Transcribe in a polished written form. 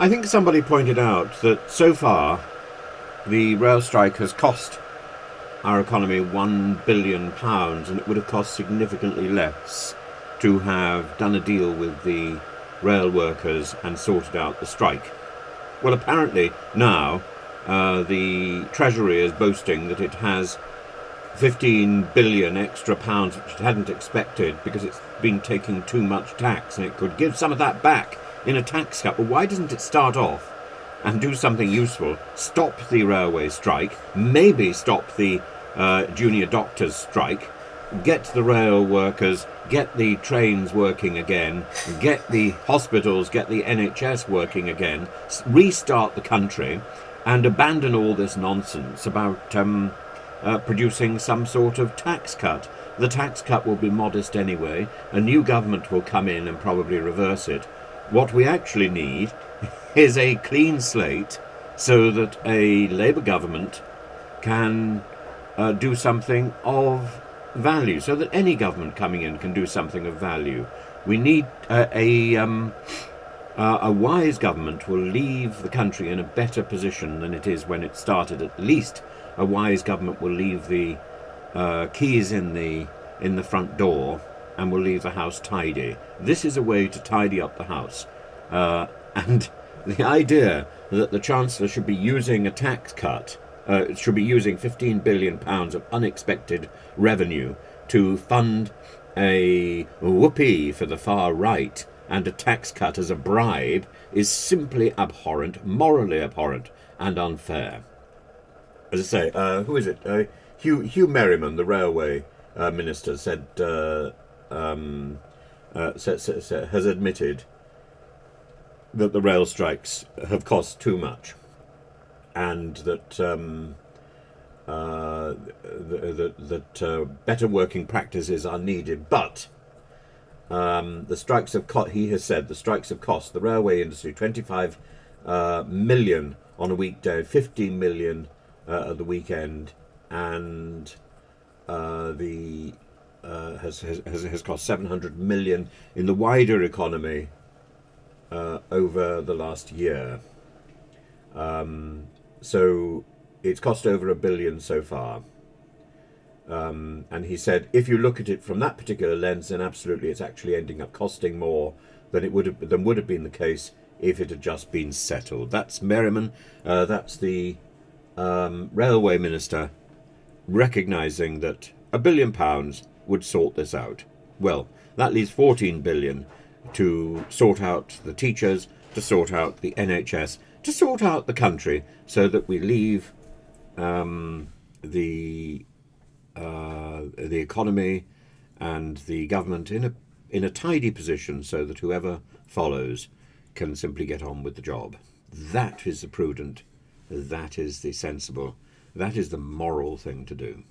I think somebody pointed out that so far the rail strike has cost our economy £1 billion, and it would have cost significantly less to have done a deal with the rail workers and sorted out the strike. Well, apparently now the Treasury is boasting that it has 15 billion extra pounds, which it hadn't expected because it's been taking too much tax, and it could give some of that back in a tax cut. Well, why doesn't it start off and do something useful? Stop the railway strike, maybe stop the junior doctors strike, get the rail workers, get the trains working again, get the hospitals, get the NHS working again, restart the country, and abandon all this nonsense about producing some sort of tax cut. The tax cut will be modest anyway. A new government will come in and probably reverse it. What we actually need is a clean slate so that a Labour government can do something of value, so that any government coming in can do something of value. We need a wise government will leave the country in a better position than it is when it started. At least a wise government will leave the keys in the front door and will leave the house tidy. This is a way to tidy up the house. And the idea that the Chancellor should be using a tax cut, should be using £15 billion of unexpected revenue to fund a whoopee for the far right and a tax cut as a bribe, is simply abhorrent, morally abhorrent and unfair. As I say, who is it? Hugh Merriman, the railway minister, has admitted that the rail strikes have cost too much, and that better working practices are needed. But the strikes have cost. He has said the strikes have cost the railway industry 25 million on a weekday, 15 million at the weekend, and has cost 700 million in the wider economy over the last year. So it's cost over £1 billion so far. And he said, if you look at it from that particular lens, then absolutely it's actually ending up costing more than would have been the case if it had just been settled. That's Merriman. That's the railway minister recognising that £1 billion would sort this out. Well, that leaves 14 billion to sort out the teachers, to sort out the NHS, to sort out the country, so that we leave the economy and the government in a tidy position, so that whoever follows can simply get on with the job. That is the prudent, that is the sensible, that is the moral thing to do.